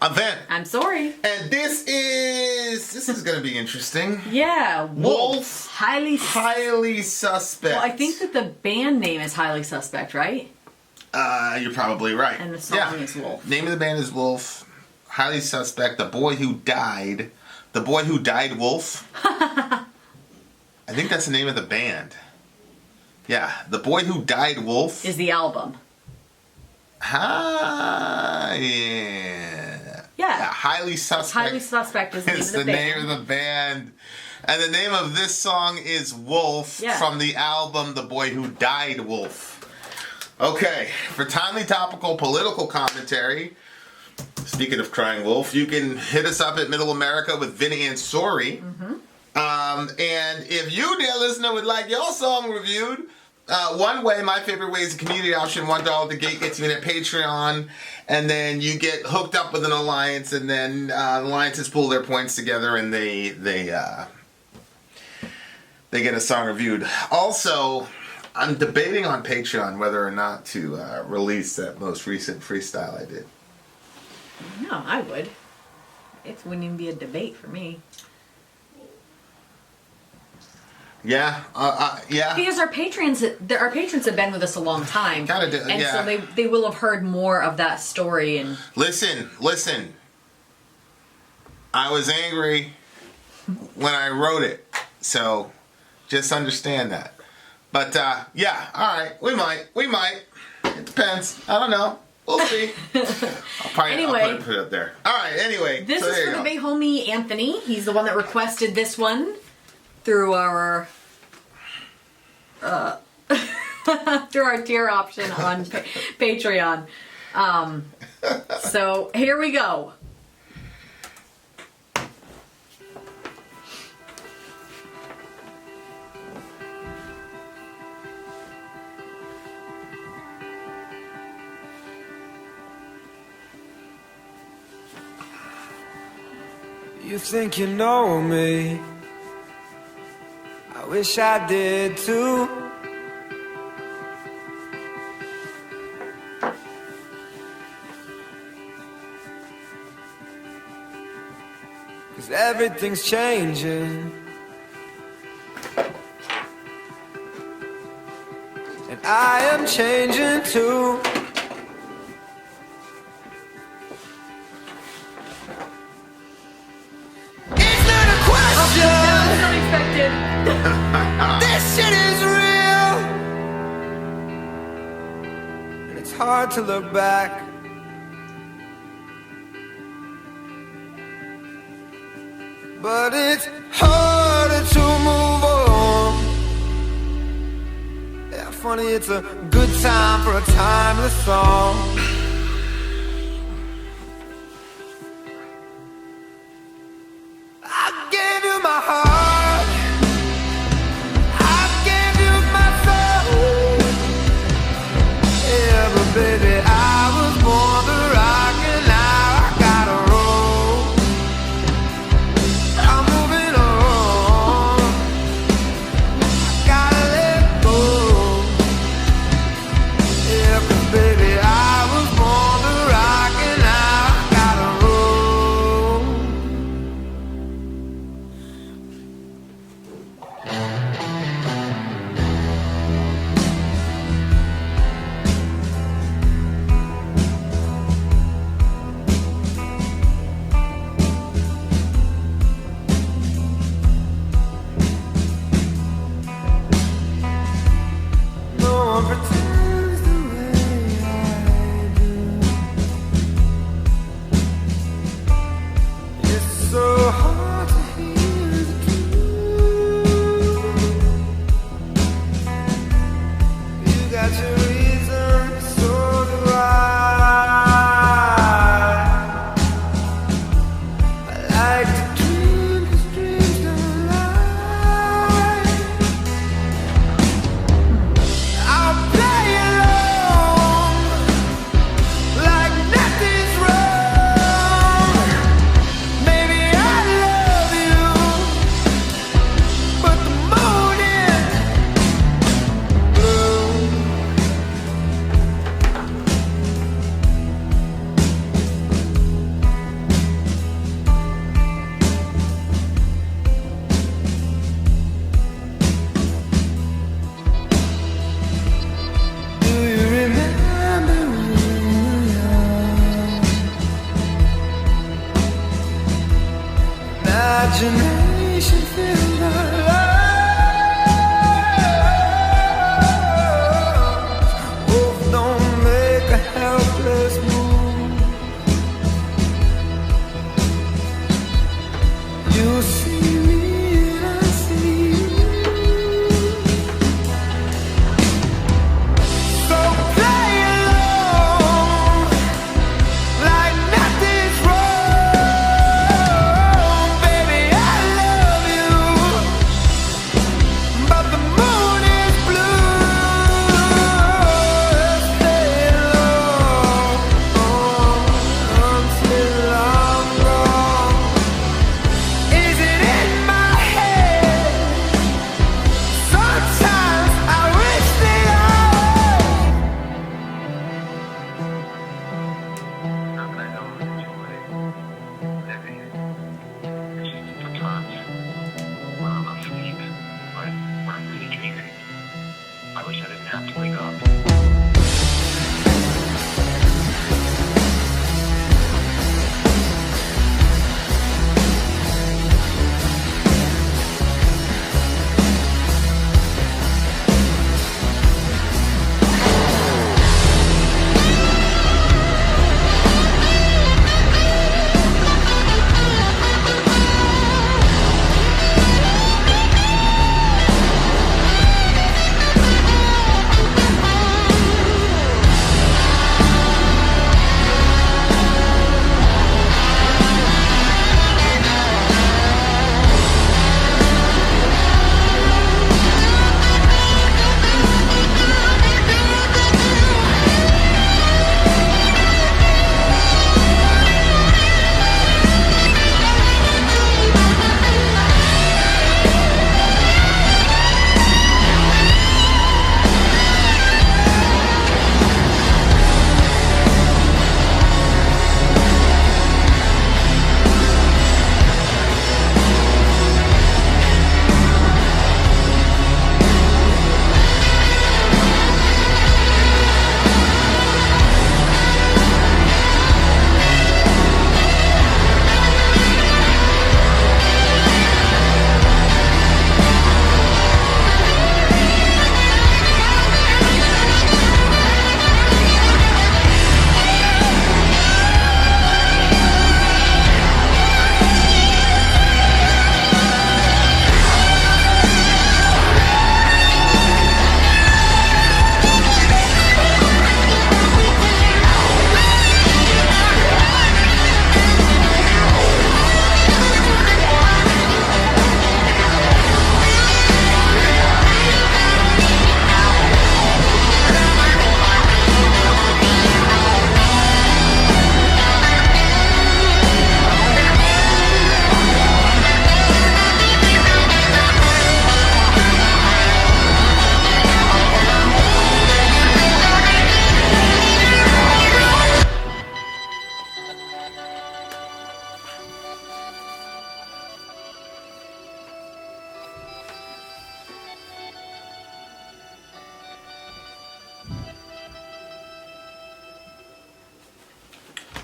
I'm Vin. I'm Sori. And this is going to be interesting. Yeah. Wolf. Highly Suspect. Well, I think that the band name is Highly Suspect, right? You're probably right. And the song is Wolf. Name of the band is Wolf. Highly Suspect. The Boy Who Died. The Boy Who Died Wolf. I think that's the name of the band. Yeah. The Boy Who Died Wolf. Is the album. Yeah. Highly Suspect. Highly Suspect is the name of the band. It's the name of the band. And the name of this song is Wolf from the album The Boy Who Died Wolf. Okay, for timely topical political commentary, speaking of crying wolf, you can hit us up at Middle America with Vin and Sori. And if you, dear listener, would like your song reviewed, one way, my favorite way, is the community option. $1 at the gate gets you in at Patreon, and then you get hooked up with an alliance, and then alliances pull their points together, and they get a song reviewed. Also, I'm debating on Patreon whether or not to release that most recent freestyle I did. No, I would. It wouldn't even be a debate for me. Yeah, yeah. Because our patrons have been with us a long time, so they will have heard more of that story. And listen. I was angry when I wrote it, so just understand that. But yeah, all right, we might. It depends. I don't know. We'll see. I'll probably put it up there. All right. Anyway, this is for the big homie Anthony. He's the one that requested this one through our tier option on Patreon. So here we go. You think you know me? I wish I did too. 'Cause everything's changing, and I am changing too. This shit is real, and it's hard to look back. But it's harder to move on. Yeah, funny, it's a good time for a timeless song. I gave you my heart. Baby, I was born to rock, and now I gotta roll. I'm moving on. I gotta let go. Yeah, 'cause baby, I was born to rock, and now I gotta roll. imagination filled our lives. Wolf, don't make a helpless move. You see me and I see you. So play along like nothing's wrong. Baby, I love you, but the moon is blue. Stay alone until I'm gone. Is it in my head? Sometimes I wish that I Not that I don't enjoy living. It's just for times when I'm asleep, but when I'm really dreaming, I wish I didn't have to wake up.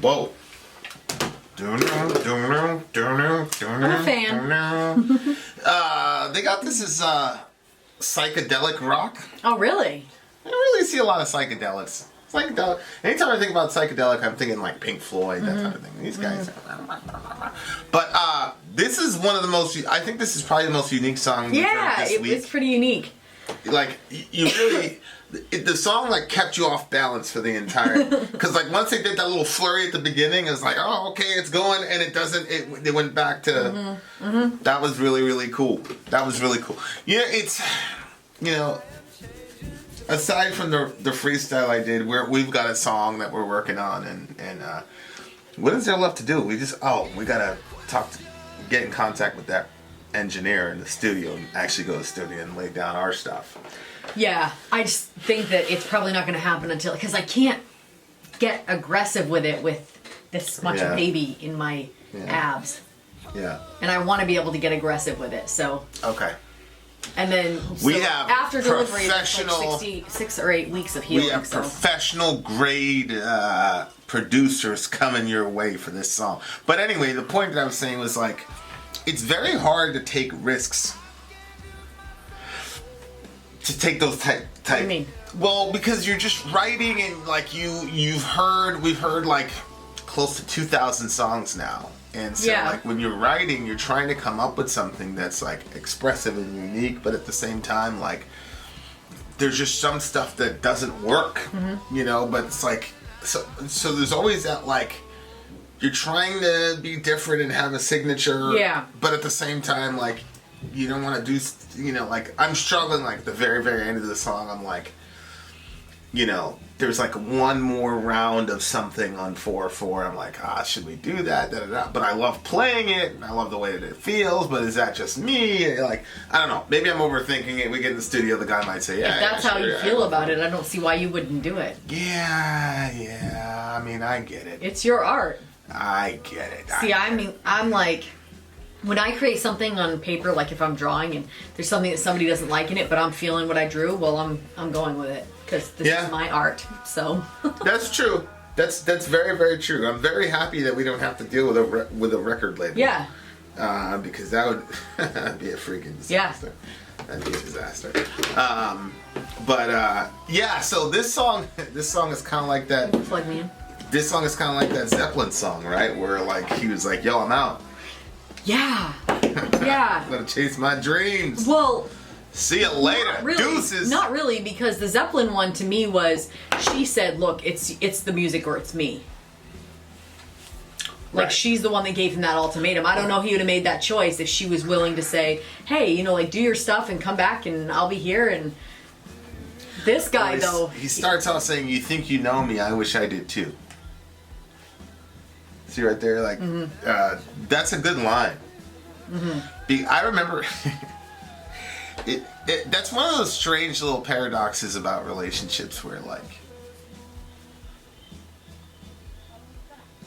Whoa. I'm a fan. They got this as psychedelic rock. Oh, really? I don't really see a lot of psychedelics. Psychedelic. Anytime I think about psychedelic, I'm thinking like Pink Floyd, that type of thing. These guys. But this is one of the most. I think this is probably the most unique song we've heard this week. It's pretty unique. Like you really. The song like kept you off balance for the entire, because like once they did that little flurry at the beginning, it's like, oh, okay, it's going, and it doesn't. They went back to. That was really, really cool. That was really cool. Yeah, it's, aside from the freestyle I did, we've got a song that we're working on, and what is there left to do? We gotta get in contact with that engineer in the studio and actually go to the studio and lay down our stuff. Yeah, I just think that it's probably not going to happen until, because I can't get aggressive with it with this much baby in my abs. Yeah. And I want to be able to get aggressive with it, so. Okay. And then we have after delivery, it's like 6 or 8 weeks of healing. We have professional grade producers coming your way for this song. But anyway, the point that I was saying was like, it's very hard to take risks. To take those type. What do you mean? Well, because you're just writing and like we've heard like close to 2,000 songs now. And so like when you're writing, you're trying to come up with something that's like expressive and unique, but at the same time, like there's just some stuff that doesn't work, you know, but it's like, so there's always that like, you're trying to be different and have a signature, but at the same time, like, you don't want to do, you know, like, I'm struggling, like, the very, very end of the song, I'm like, you know, there's like one more round of something on 4/4. I'm like, should we do that? Da, da, da. But I love playing it, and I love the way that it feels, but is that just me? Like, I don't know. Maybe I'm overthinking it. We get in the studio, the guy might say, yeah. If that's how you feel about it, I don't see why you wouldn't do it. Yeah. I mean, I get it. It's your art. I get it. See, I'm like, when I create something on paper, like if I'm drawing and there's something that somebody doesn't like in it, but I'm feeling what I drew, well, I'm going with it because this is my art. So that's true. That's very, very true. I'm very happy that we don't have to deal with a record label. Yeah. Because that would be a freaking disaster. Yeah. That'd be a disaster. So this song is kind of like that. Plug me in. This song is kind of like that Zeppelin song, right? Where like he was like, "Yo, I'm out." Yeah. Yeah. I'm gonna chase my dreams. Well, see you later. Really, Deuces. Not really, because the Zeppelin one to me was, she said, "Look, it's the music or it's me." Like, she's the one that gave him that ultimatum. I don't know if he would have made that choice if she was willing to say, "Hey, you know, like, do your stuff and come back and I'll be here." And this guy, though, he starts off saying, "You think you know me? I wish I did too." See right there, like, that's a good line. I remember, that's one of those strange little paradoxes about relationships where, like,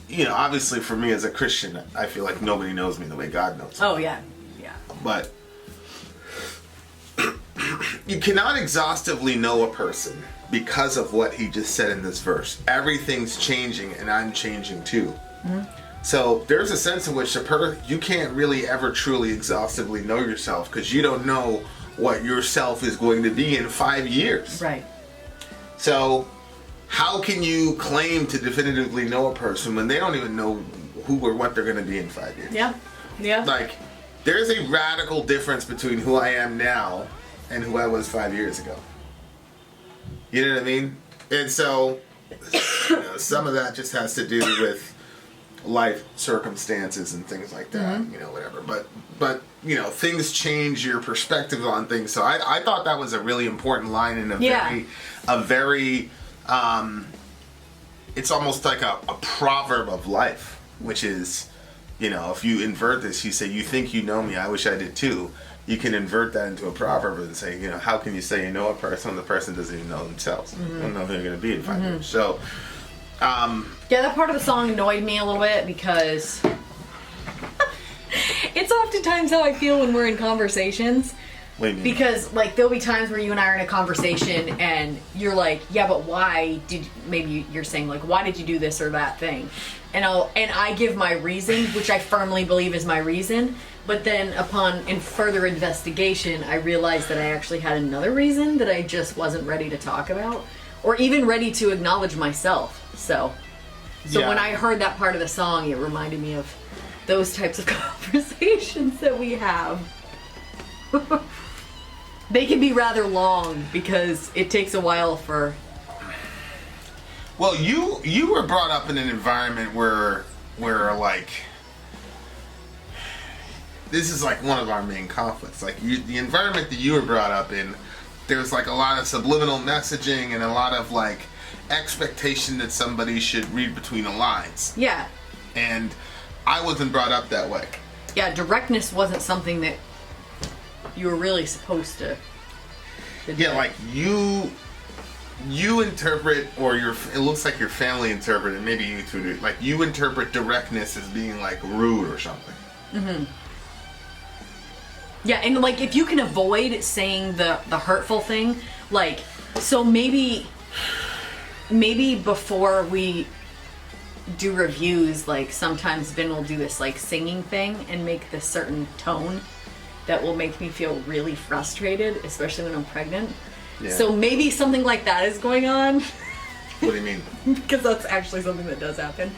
you know, obviously for me as a Christian, I feel like nobody knows me the way God knows me. Oh, yeah. Yeah. But you cannot exhaustively know a person because of what he just said in this verse. Everything's changing and I'm changing too. So there's a sense in which you can't really ever truly exhaustively know yourself because you don't know what yourself is going to be in 5 years. Right. So how can you claim to definitively know a person when they don't even know who or what they're going to be in 5 years? Yeah. Yeah. Like, there's a radical difference between who I am now and who I was 5 years ago. You know what I mean? And so, you know, some of that just has to do with life circumstances and things like that, you know, whatever. But you know, things change your perspective on things. So I thought that was a really important line and a very it's almost like a proverb of life, which is, you know, if you invert this, you say, "You think you know me, I wish I did too." You can invert that into a proverb and say, you know, how can you say you know a person when the person doesn't even know themselves? They don't know who they're going to be in 5 years. So yeah, that part of the song annoyed me a little bit because it's oftentimes how I feel when we're in conversations. What do you mean? Because, like, there'll be times where you and I are in a conversation and you're like, "Yeah, but why did," maybe you're saying, like, "Why did you do this or that thing?" And I give my reason, which I firmly believe is my reason. But then in further investigation, I realized that I actually had another reason that I just wasn't ready to talk about or even ready to acknowledge myself. So when I heard that part of the song, it reminded me of those types of conversations that we have. They can be rather long because it takes a while for... Well, you were brought up in an environment where like, this is like one of our main conflicts. Like, the environment that you were brought up in, there's like a lot of subliminal messaging and a lot of like expectation that somebody should read between the lines. Yeah. And I wasn't brought up that way. Yeah, directness wasn't something that you were really supposed to do. Yeah, like you interpret, or it looks like your family interpreted, maybe you two do, like you interpret directness as being like rude or something. Yeah, and like if you can avoid saying the hurtful thing, like, so maybe before we do reviews, like sometimes Vin will do this like singing thing and make this certain tone that will make me feel really frustrated, especially when I'm pregnant. Yeah. So maybe something like that is going on. What do you mean? Because that's actually something that does happen.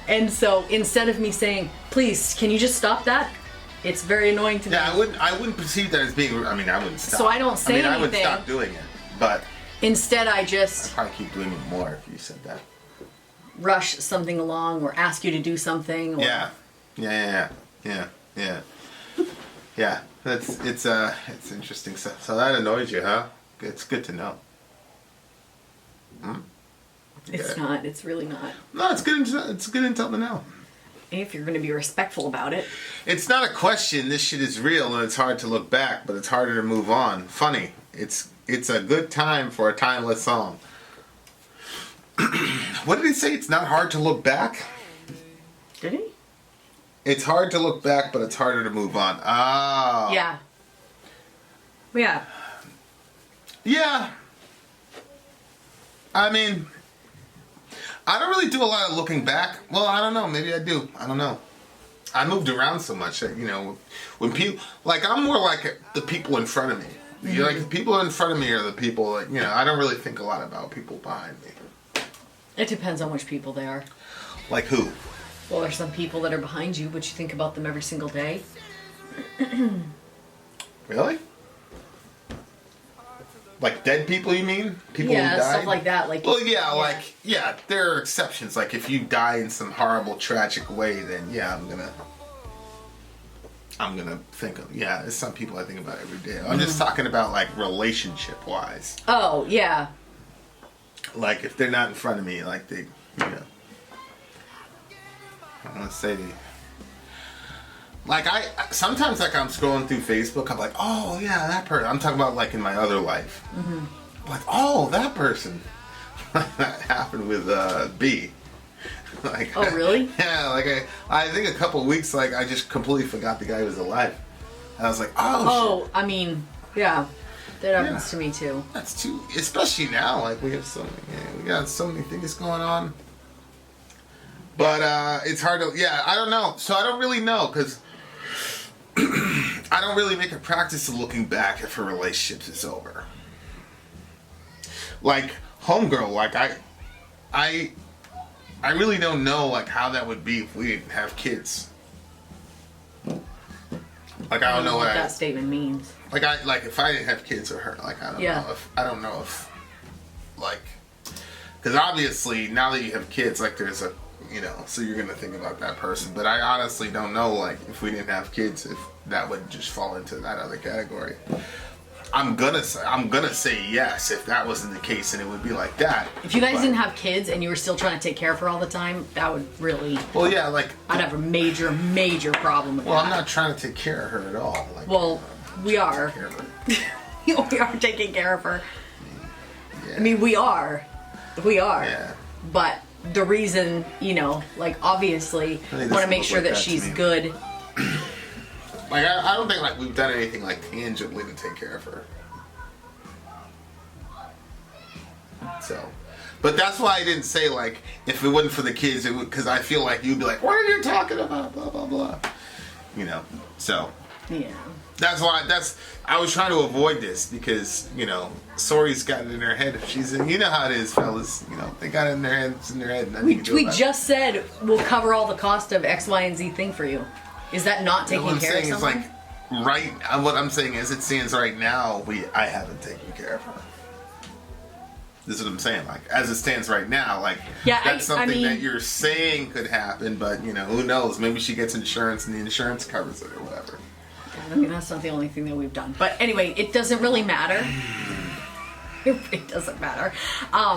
And so instead of me saying, please, can you just stop that? It's very annoying to me. Yeah, I wouldn't perceive that as being. I mean, I wouldn't stop. So I don't say I would anything. stop doing it, but Instead, I just I'd probably keep doing it more if you said that. rush something along or ask you to do something. Or, Yeah. It's interesting. So that annoys you, huh? It's good to know. It's not. It's really not. No, it's good. It's good intel to know. If you're going to be respectful about it. It's not a question. This shit is real, and it's hard to look back, but it's harder to move on. Funny. It's a good time for a timeless song. What did he say? It's not hard to look back? Did he? It's hard to look back, but it's harder to move on. Oh. Yeah. Yeah. Yeah. I mean, I don't really do a lot of looking back. Well, I don't know. Maybe I do. I don't know. I moved around so much that, when people, like, I'm more like the people in front of me. Mm-hmm. Like, the people in front of me are the people that, I don't really think a lot about people behind me. It depends on which people they are. Like who? Well, there's some people that are behind you, but you think about them every single day. Really? Like dead people, you mean? People who died? Yeah, stuff like that. Like, well, yeah, there are exceptions. Like, if you die in some horrible, tragic way, then yeah, I'm gonna think of, there's some people I think about every day. I'm just talking about, like, relationship-wise. Oh, yeah. Like, if they're not in front of me, like, they, I want to say, like, sometimes, like, I'm scrolling through Facebook, I'm like, oh, yeah, that person. I'm talking about, like, in my other life. Mm-hmm. Like, oh, that person. That happened with B. Like, oh, really? Yeah, like, I think a couple of weeks, like, I just completely forgot the guy was alive. And I was like, oh, shit. I mean, yeah. That happens to me, too. That's too, especially now, like, we got so many things going on. But, it's hard to, I don't know. So I don't really know, because I don't really make a practice of looking back if a relationship is over. Like, homegirl, like, I really don't know, like, how that would be if we didn't have kids. Like, I don't know what that statement means. Like, if I didn't have kids with her, like, I don't know if, like, because obviously, now that you have kids, like, there's a, so you're going to think about that person. But I honestly don't know, like, if we didn't have kids, if that would just fall into that other category. I'm gonna say yes if that wasn't the case, and it would be like that. If you guys didn't have kids and you were still trying to take care of her all the time, that would really... Well, yeah, like... I'd have a major, major problem with that. Well, I'm not trying to take care of her at all. Like, well, we are. We are taking care of her. Yeah. I mean, we are. We are. Yeah. But the reason, like, obviously, want to make sure that she's good... Like, I don't think, like, we've done anything, like, tangibly to take care of her. So, but that's why I didn't say, like, if it wasn't for the kids, it would, because I feel like you'd be like, what are you talking about, blah, blah, blah. So. Yeah. That's why, I was trying to avoid this, because, Sori's got it in her head. If she's in, how it is, fellas. They got it in their head, it's in their head. And we just said we'll cover all the cost of X, Y, and Z thing for you. Is that not taking care of someone? What I'm saying is, it stands right now, I haven't taken care of her. This is what I'm saying. Like, as it stands right now, like, that's something that you're saying could happen, but, who knows? Maybe she gets insurance and the insurance covers it or whatever. I mean, that's not the only thing that we've done. But anyway, it doesn't really matter. It doesn't matter.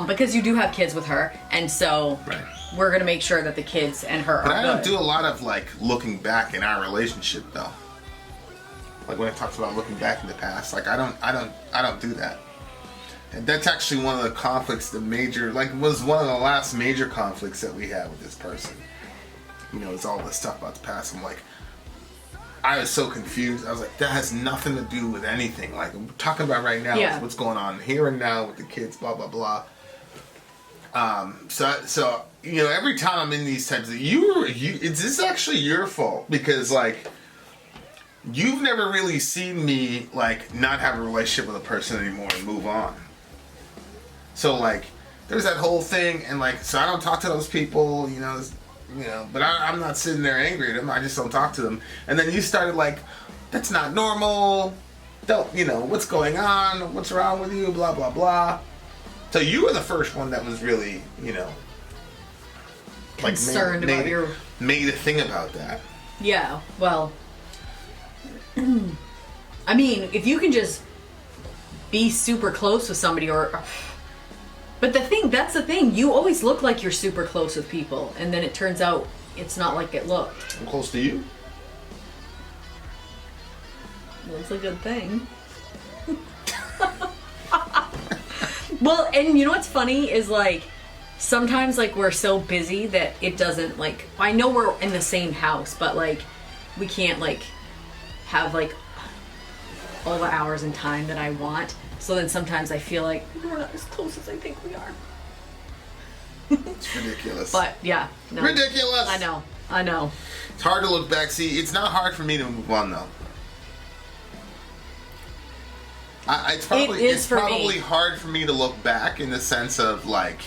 Because you do have kids with her, and so... Right. We're gonna make sure that the kids and her are good. But I don't do a lot of, like, looking back in our relationship, though. Like, when it talks about looking back in the past, like, I don't do that. And that's actually one of the conflicts, was one of the last major conflicts that we had with this person. It's all this stuff about the past. I'm like, I was so confused. I was like, that has nothing to do with anything. Like, I'm talking about right now is what's going on here and now with the kids, blah, blah, blah. So you know, every time I'm in these types of this is actually your fault because like you've never really seen me like not have a relationship with a person anymore and move on. So like there's that whole thing, and like so I don't talk to those people, you know, but I'm not sitting there angry at them. I just don't talk to them. And then you started like, that's not normal. Don't what's going on? What's wrong with you? Blah blah blah. So you were the first one that was really, like concerned about your made a thing about that. Yeah, well, I mean, if you can just be super close with somebody but that's the thing, you always look like you're super close with people, and then it turns out it's not like it looked. I'm close to you. Well, it's a good thing. Well, and you know what's funny is like, sometimes like we're so busy that it doesn't like, I know we're in the same house, but like we can't like have like all the hours and time that I want. So then sometimes I feel like we're not as close as I think we are. It's ridiculous. But yeah, no. Ridiculous. I know. It's hard to look back. See, it's not hard for me to move on though. It's probably hard for me to look back in the sense of like,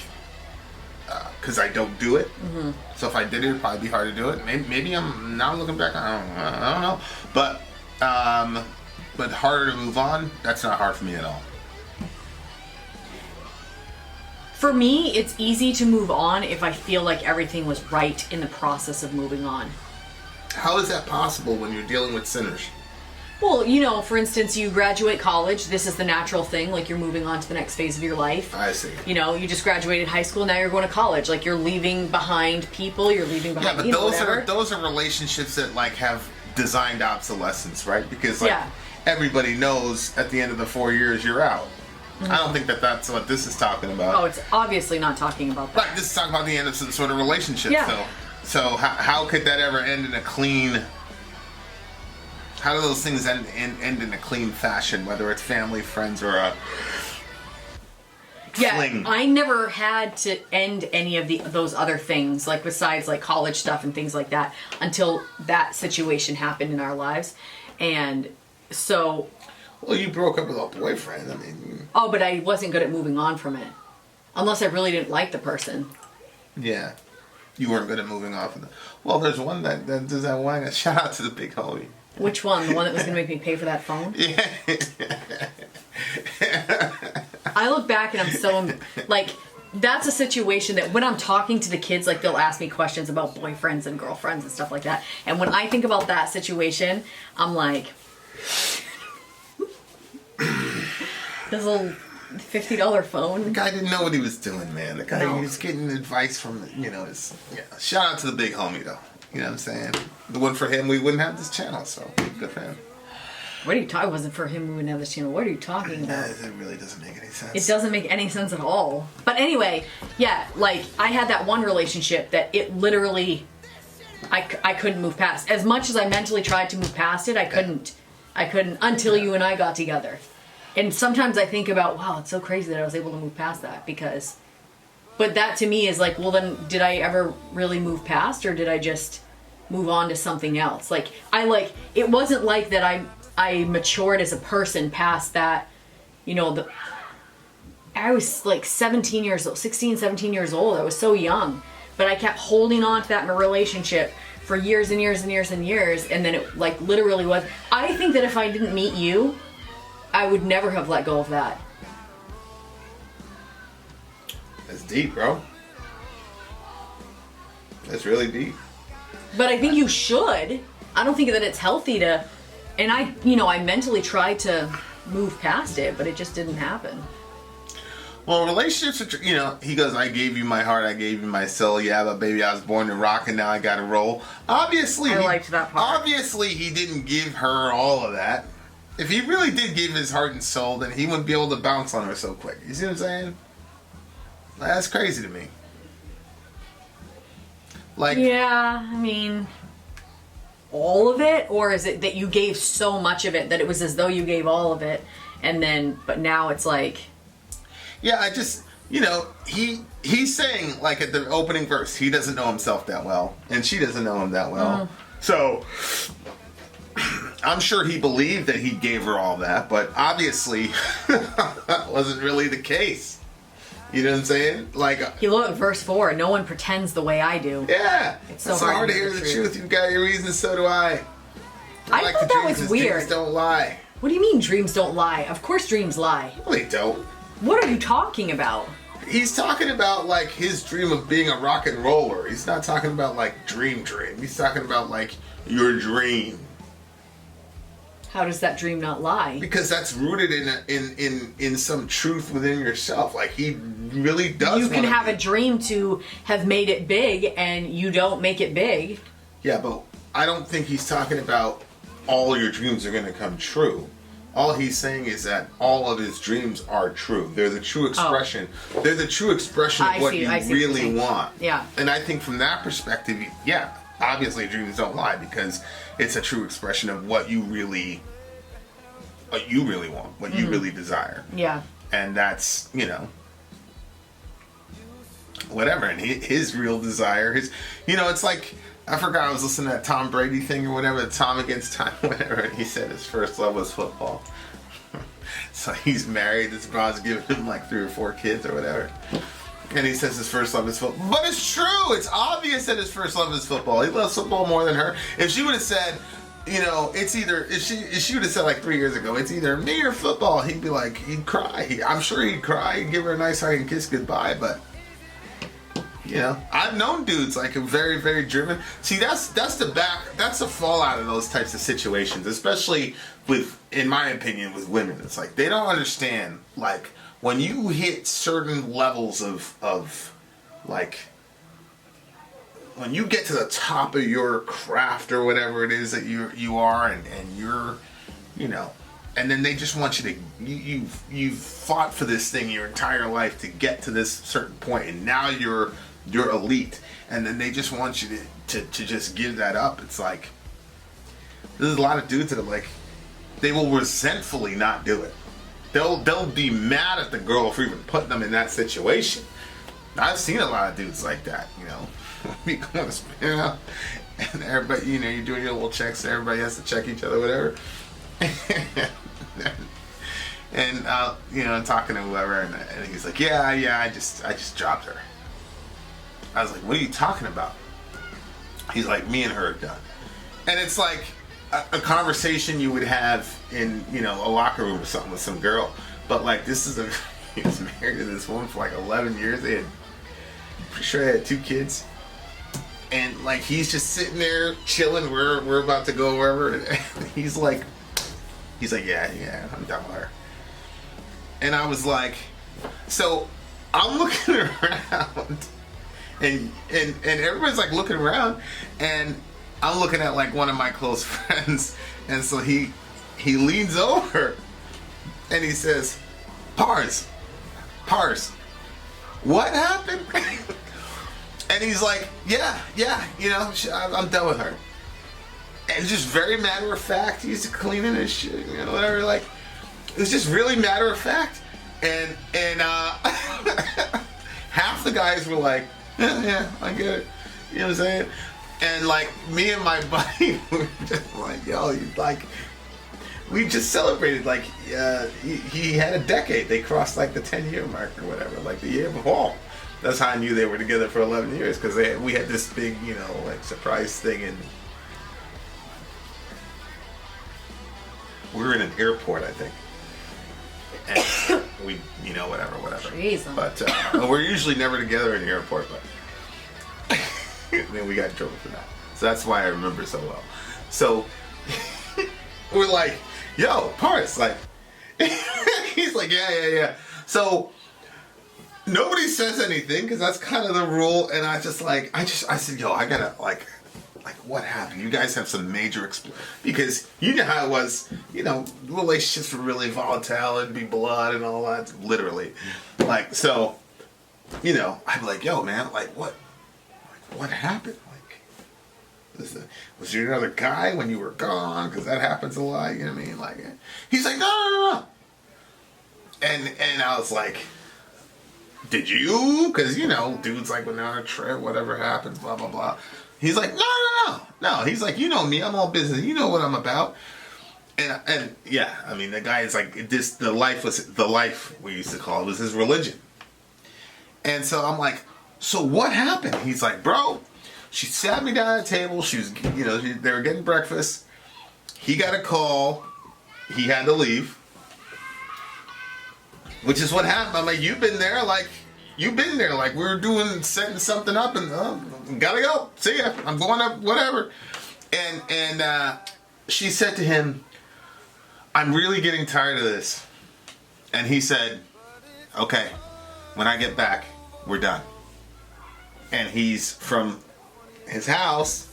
because I don't do it. Mm-hmm. So if I did it, it'd probably be hard to do it. Maybe I'm now looking back. I don't know. But harder to move on. That's not hard for me at all. For me, it's easy to move on if I feel like everything was right in the process of moving on. How is that possible when you're dealing with sinners? Well, for instance, you graduate college. This is the natural thing. Like, you're moving on to the next phase of your life. I see. You just graduated high school. Now you're going to college. Like, you're leaving behind people. You're leaving behind. Yeah, but those are relationships that like have designed obsolescence, right? Because like everybody knows at the end of the 4 years you're out. Mm-hmm. I don't think that's what this is talking about. Oh, it's obviously not talking about that. Right. This is talking about the end of some sort of relationship. Yeah. So how could that ever end in a clean? How do those things end in a clean fashion, whether it's family, friends, or a fling? I never had to end any of those other things, like besides like college stuff and things like that, until that situation happened in our lives. And so... Well, you broke up with a boyfriend. I mean... Oh, but I wasn't good at moving on from it. Unless I really didn't like the person. Yeah. You weren't good at moving on from it. Well, there's one that does that one. Shout out to the big homie. Which one? The one that was going to make me pay for that phone? Yeah. I look back and I'm so... Like, that's a situation that when I'm talking to the kids, like, they'll ask me questions about boyfriends and girlfriends and stuff like that. And when I think about that situation, I'm like... This little $50 phone. The guy didn't know what he was doing, man. The guy he was getting advice from, Shout out to the big homie, though. You know what I'm saying? The one for him, we wouldn't have this channel, so good for him. What are you talking? It wasn't for him, we wouldn't have this channel. What are you talking about? It really doesn't make any sense. It doesn't make any sense at all. But anyway, yeah, like, I had that one relationship that it literally, I couldn't move past. As much as I mentally tried to move past it, I couldn't until you and I got together. And sometimes I think about, wow, it's so crazy that I was able to move past that but that to me is like, well then, did I ever really move past, or did I just move on to something else? Like, it wasn't like that I matured as a person past that, I was like 16, 17 years old. I was so young, but I kept holding on to that in a relationship for years and years and years and years. And then it like literally was, I think that if I didn't meet you, I would never have let go of that. That's deep, bro. That's really deep. But I think you should. I don't think that it's healthy to... And I mentally tried to move past it, but it just didn't happen. Well, relationships are, he goes, I gave you my heart, I gave you my soul. Yeah, but baby, I was born to rock and now I gotta roll. Obviously, I liked that part. Obviously, he didn't give her all of that. If he really did give his heart and soul, then he wouldn't be able to bounce on her so quick. You see what I'm saying? That's crazy to me. Like, yeah, I mean, all of it? Or is it that you gave so much of it that it was as though you gave all of it, and then, but now it's like... Yeah, you know, he's saying, like, at the opening verse, he doesn't know himself that well, and she doesn't know him that well. So, I'm sure he believed that he gave her all that, but obviously, that wasn't really the case. You know what I'm saying? Like, you look at verse 4, no one pretends the way I do. Yeah. It's so hard to hear the truth. You've got your reasons, so do I. I thought that was weird. Dreams don't lie. What do you mean dreams don't lie? Of course dreams lie. No, they don't. What are you talking about? He's talking about, like, his dream of being a rock and roller. He's not talking about, like, dream. He's talking about, like, your dream. How does that dream not lie? Because that's rooted in some truth within yourself. Like, he really does. You can have a dream to have made it big, and you don't make it big. Yeah, but I don't think he's talking about all your dreams are going to come true. All he's saying is that all of his dreams are true. They're the true expression. Oh. They're the true expression of what you really want. Yeah. And I think from that perspective, yeah, obviously dreams don't lie because it's a true expression of what you really want, what you really desire. Yeah. And that's, you know, whatever. And his real desire, it's like, I forgot I was listening to that Tom Brady thing or whatever, Tom Against Time, whatever, and he said his first love was football. So he's married, this broad's giving him like 3 or 4 kids or whatever. And he says his first love is football. But it's true, it's obvious that his first love is football. He loves football more than her. If she would have said, you know, it's either, if she would have said like 3 years ago, it's either me or football, he'd be like, he'd cry. I'm sure he'd cry, he'd give her a nice hug and kiss goodbye, but you know, I've known dudes like very, very driven. See, that's the fallout of those types of situations, especially with, in my opinion, with women. It's like they don't understand, like, when you hit certain levels of like, when you get to the top of your craft or whatever it is that you are, and you're, you know, and then they just want you to, you've fought for this thing your entire life to get to this certain point, and now you're elite, and then they just want you to just give that up. It's like, there's a lot of dudes that are like, they will resentfully not do it. They'll be mad at the girl for even putting them in that situation. I've seen a lot of dudes like that, you know. We go to spin out, and everybody, you know, you're doing your little checks, and everybody has to check each other, whatever. And you know, talking to whoever, and he's like, yeah, I just dropped her. I was like, what are you talking about? He's like, me and her are done. And it's like a conversation you would have in, you know, a locker room or something with some girl. But like, he was married to this woman for like 11 years. Pretty sure they had 2 kids. And like, he's just sitting there chilling. We're about to go wherever. And he's like, yeah, I'm done with her. And I was like, so I'm looking around. And everybody's like looking around, and I'm looking at like one of my close friends, and so he leans over, and he says, Pars, what happened? And he's like, yeah, you know, I'm done with her. And just very matter of fact, he's cleaning his shit, you know, whatever. Like, it was just really matter of fact, and half the guys were like, yeah, I get it. You know what I'm saying? And like, me and my buddy were just like, yo, we just celebrated, like, he had a decade. They crossed like the 10-year mark or whatever, like the year before. That's how I knew they were together for 11 years, because we had this big, you know, like, surprise thing, and we were in an airport, I think. And we, you know, whatever. Jeez. But we're usually never together in the airport, but then we got in trouble for that. So that's why I remember so well. So we're like, yo, Pars, like, he's like, yeah. So nobody says anything, because that's kind of the rule. And I said, yo, I gotta, like, what happened? You guys have some major because you know how it was, you know, relationships were really volatile and be blood and all that, literally. Like, so, you know, I'd be like, yo, man, like, what happened? Like, was there another guy when you were gone? Because that happens a lot, you know what I mean? Like, he's like, no. And I was like, did you? Because, you know, dude's like, when they're on a trip, whatever happens, blah, blah, blah. He's like, no. He's like, you know me, I'm all business. You know what I'm about. And yeah, I mean, the guy is like, the life we used to call it was his religion. And so I'm like, so what happened? He's like, bro, she sat me down at a table. She was, you know, they were getting breakfast. He got a call. He had to leave. Which is what happened. I'm like, you've been there. Like, we were setting something up and gotta go. See ya. I'm going up, whatever. And she said to him, I'm really getting tired of this. And he said, okay, when I get back, we're done. And he's from his house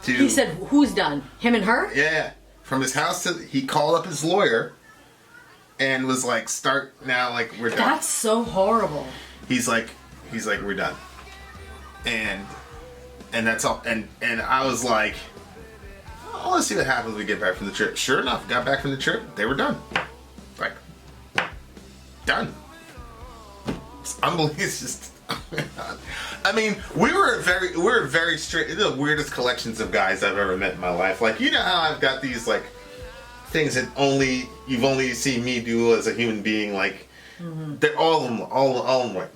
to... He said, who's done? Him and her? Yeah. From his house to... He called up his lawyer and was like, start now, like, we're done. That's so horrible. He's like, we're done. And that's all. And I was like, oh, let's see what happens when we get back from the trip. Sure enough, got back from the trip, they were done. Like, done. It's unbelievable. It's just... I mean, we were very straight. The weirdest collections of guys I've ever met in my life. Like, you know how I've got these like things that you've only seen me do as a human being. Like, they're all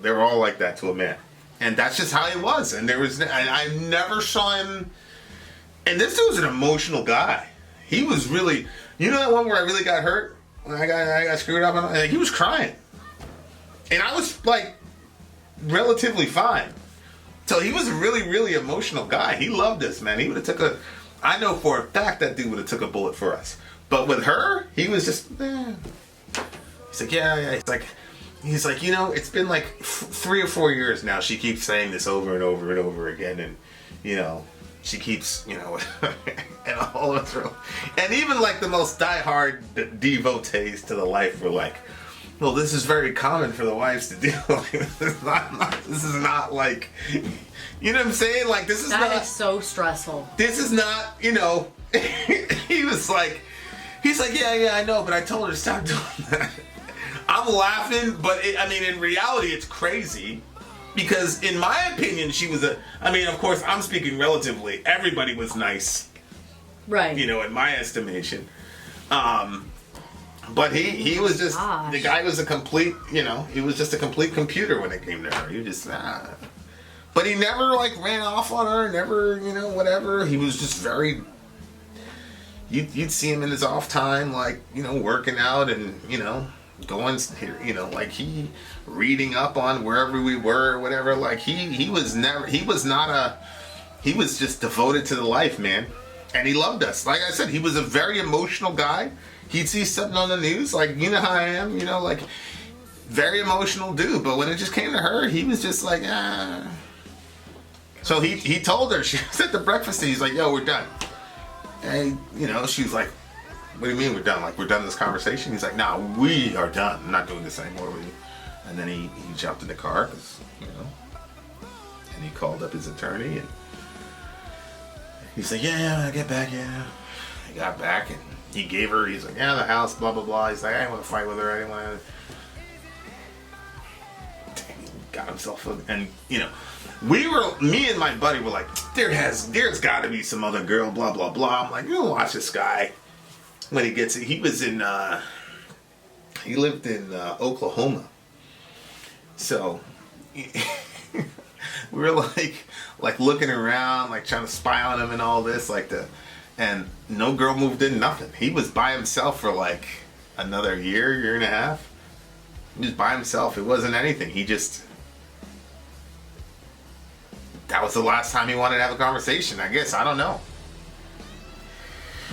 they're all like that to a man, and that's just how he was. And I never saw him. And this dude was an emotional guy. He was really, you know, that one where I really got hurt when I got screwed up. And he was crying, and I was like, relatively fine. So he was a really, really emotional guy. He loved us, man. He would have I know for a fact that dude would have took a bullet for us. But with her, he was just, He's like, yeah. He's like, you know, it's been like 3 or 4 years now. She keeps saying this over and over and over again. And, you know, she keeps, you know, and all of us. And even like the most diehard devotees to the life were like, well, this is very common for the wives to do. This is not like, you know what I'm saying? Like, this is That is so stressful. This is not, you know, he's like, yeah, I know, but I told her to stop doing that. I'm laughing, but I mean, in reality, it's crazy. Because in my opinion, she was of course, I'm speaking relatively. Everybody was nice. Right. You know, in my estimation. But he was just, the guy was a complete, you know, he was just a complete computer when it came to her. He just, But he never, like, ran off on her, never, you know, whatever. He was just very, you'd see him in his off time, like, you know, working out and, you know, going here, you know, like reading up on wherever we were or whatever. Like, he was just devoted to the life, man. And he loved us. Like I said, he was a very emotional guy. He'd see something on the news, like, you know how I am, you know, like, very emotional dude. But when it just came to her, he was just like, So he told her, she was at the breakfast, he's like, yo, we're done. And, you know, she was like, what do you mean we're done? Like, we're done this conversation? He's like, nah, we are done. I'm not doing this anymore with you. And then he jumped in the car, cause, you know, and he called up his attorney, and he's like, yeah, I get back, yeah. He got back, and he gave her, he's like, yeah, the house, blah, blah, blah. He's like, I didn't want to fight with her. I didn't want to... Got himself, and, you know, me and my buddy were like, there's got to be some other girl, blah, blah, blah. I'm like, you watch this guy. When he gets it, he lived in Oklahoma. So, we were like looking around, like trying to spy on him and all this, and no girl moved in, nothing. He was by himself for like another year and a half. He was by himself. It wasn't anything. That was the last time he wanted to have a conversation, I guess. I don't know.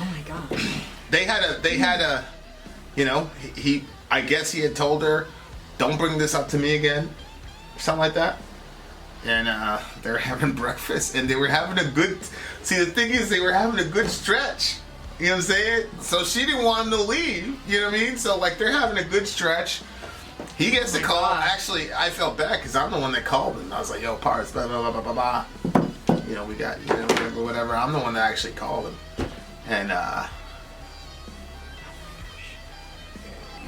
Oh my God. They had a, you know, I guess he had told her, don't bring this up to me again, something like that. And they were having breakfast, and they were having a good, see, the thing is, they were having a good stretch. You know what I'm saying? So she didn't want him to leave, you know what I mean? So, like, they're having a good stretch. He gets the call. God. Actually, I felt bad because I'm the one that called him. I was like, yo, parts, blah, blah, blah, blah, blah, blah. You know, we got, you know, whatever. I'm the one that actually called him. And,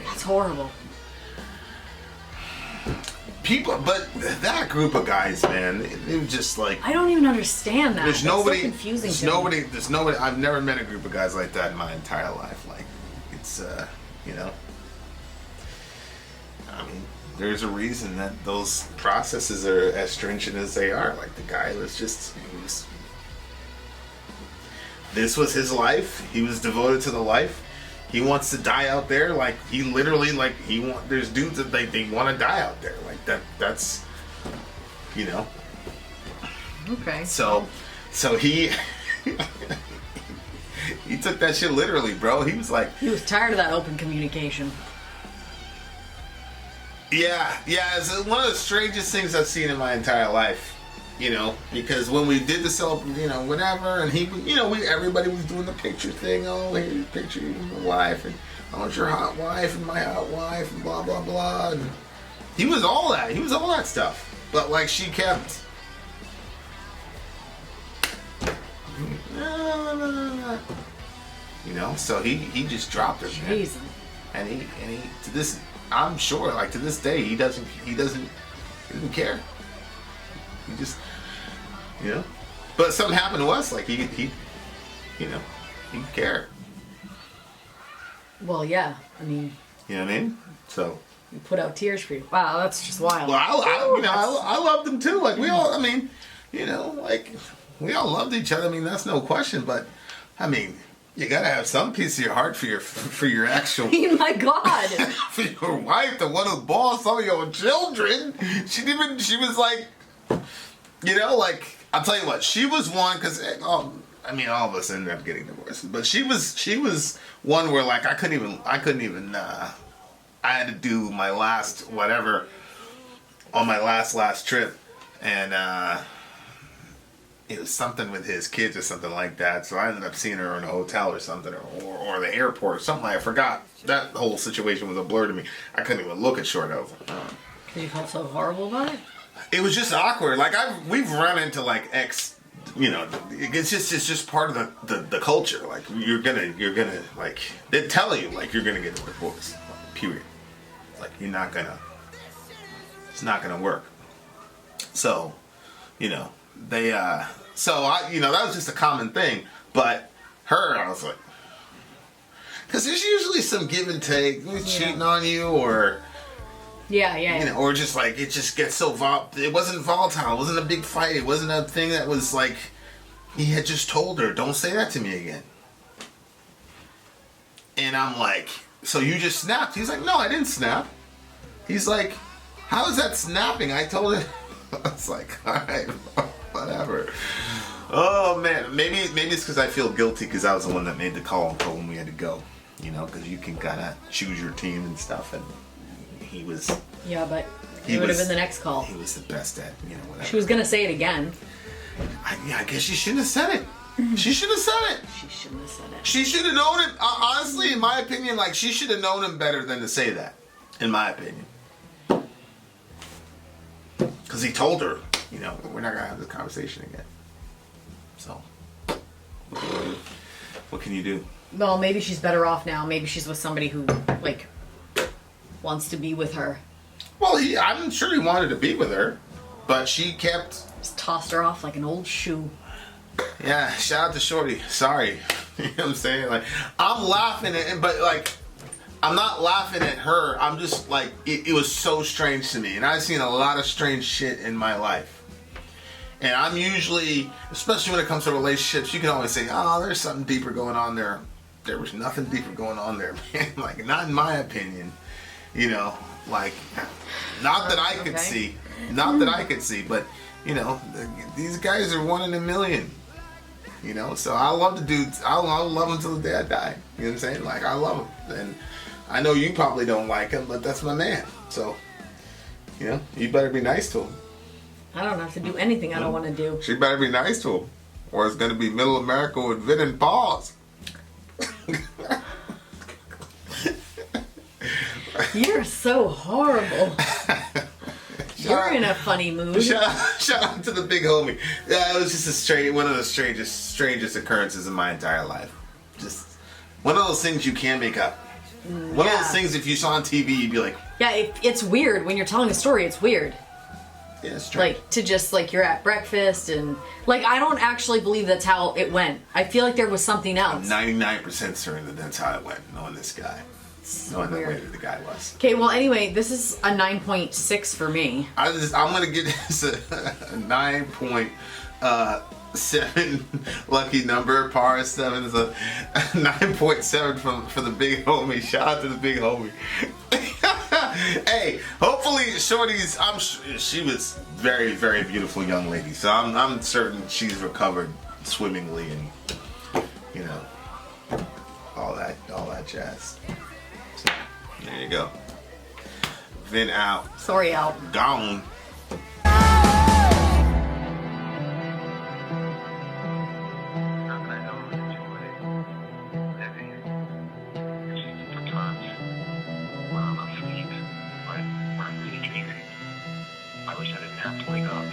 that's horrible. people, but that group of guys, man, it was just like I don't even understand that. there's That's nobody. so confusing There's to me. nobody. There's nobody. I've never met a group of guys like that in my entire life. Like it's you know. I mean, there's a reason that those processes are as stringent as they are. Like the guy was just. This was his life. He was devoted to the life. He wants to die out there. Like he literally, like there's dudes that they want to die out there. Like that's, you know. Okay. So he he took that shit literally, bro. He was like, He was tired of that open communication. yeah. It's one of the strangest things I've seen in my entire life. You know, because when we did the you know, whatever, and he, you know, everybody was doing the picture thing. Oh, here's a picture of my wife, and I want your hot wife and my hot wife, and blah blah blah. And he was all that. He was all that stuff. But like she kept. You know, so he just dropped her, man. Jesus. And he to this, I'm sure, like to this day, he doesn't care. He just, you know. But something happened to us, like he you know, he cared. Well, yeah. I mean, You know what I mean? So. you put out tears for you. Wow, that's just wild. Well, I loved him too. Like we all, I mean, you know, like we all loved each other. I mean, that's no question. But I mean, you gotta have some piece of your heart for your actual. Oh my God. For your wife, the one who bore some of your children. She was like, you know, like I'll tell you what, she was one because I mean, all of us ended up getting divorced, but she was one where like I couldn't even. I had to do my last whatever on my last trip, and it was something with his kids or something like that. So I ended up seeing her in a hotel or something, or the airport or something. I forgot. That whole situation was a blur to me. I couldn't even look at Short over. You felt so horrible about it? It was just awkward. Like we've run into like you know, it's just part of the culture. Like you're gonna like they tell you like you're gonna get a divorce. Period. Like it's not gonna work. So, you know, they you know, that was just a common thing. But her, I was like, because there's usually some give and take, cheating on you, or Yeah. you know, or just like it just gets so it wasn't volatile. It wasn't a big fight. It wasn't a thing that was like he had just told her, "Don't say that to me again." And I'm like, "So you just snapped?" He's like, "No, I didn't snap." He's like, "How is that snapping?" I told him. I was like, "All right, whatever." Oh man, maybe it's because I feel guilty because I was the one that made the call until when we had to go. You know, because you can kind of choose your team and stuff, and he was. Yeah, but it would have been the next call. He was the best at, you know, whatever. She was gonna say it again. I guess she shouldn't have said it. She should have said it. She shouldn't have said it. She should have known it. Honestly, in my opinion, like she should have known him better than to say that. In my opinion, because he told her, you know, we're not gonna have this conversation again. So, what can you do? Well, maybe she's better off now. Maybe she's with somebody who, like, wants to be with her. Well, I'm sure he wanted to be with her, but she kept. Just tossed her off like an old shoe. Yeah, shout out to Shorty. Sorry. You know what I'm saying? Like, I'm laughing at it, but like, I'm not laughing at her. I'm just like, it was so strange to me. And I've seen a lot of strange shit in my life. And I'm usually, especially when it comes to relationships, you can always say, oh, there's something deeper going on there. There was nothing deeper going on there, man. Like, not in my opinion. You know, like, not that I could see. Not that I could see, but, you know, these guys are one in a million. You know, so I love the dudes. I'll love them till the day I die. You know what I'm saying? Like, I love him. And I know you probably don't like him, but that's my man. So, you know, you better be nice to him. I don't have to do anything I don't want to do. She better be nice to him. Or it's going to be Middle America with Vin and Paws. You're so horrible. You're in a funny mood. Shout out to the big homie. Yeah, it was just one of the strangest occurrences in my entire life. Just one of those things you can't make up. One of those things, if you saw on TV, you'd be like, yeah, it's weird when you're telling a story. It's weird. yeah, it's true. Like, to just, like, you're at breakfast and, like, I don't actually believe that's how it went. I feel like there was something else. 99% certain that that's how it went, knowing this guy. Knowing the way that the guy was. Okay, well, anyway, this is a 9.6 for me. I'm going to give this a 9.7 lucky number. Par is 7 is a 9.7 for the big homie. Shout out to the big homie. Hey, hopefully Shorty's, she was very, very beautiful young lady, so I'm certain she's recovered swimmingly and, you know, all that jazz. So, there you go. Vin out. Sorry, out. Gone. Not that I don't enjoy living. It's just for times when I'm asleep, but when I'm really dreaming, I wish I didn't have to wake up.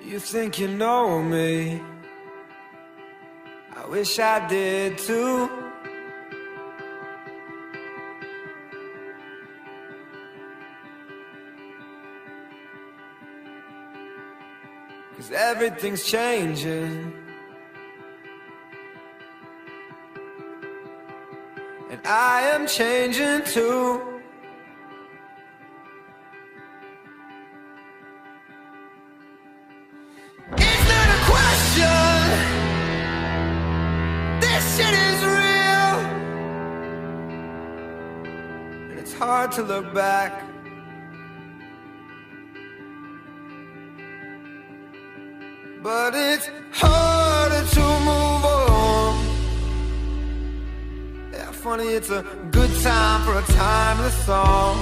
You think you know me? I wish I did too. Cause everything's changing, and I am changing too. It's not a question, this shit is real, and it's hard to look back. But it's harder to move on. Yeah, funny, it's a good time for a timeless song.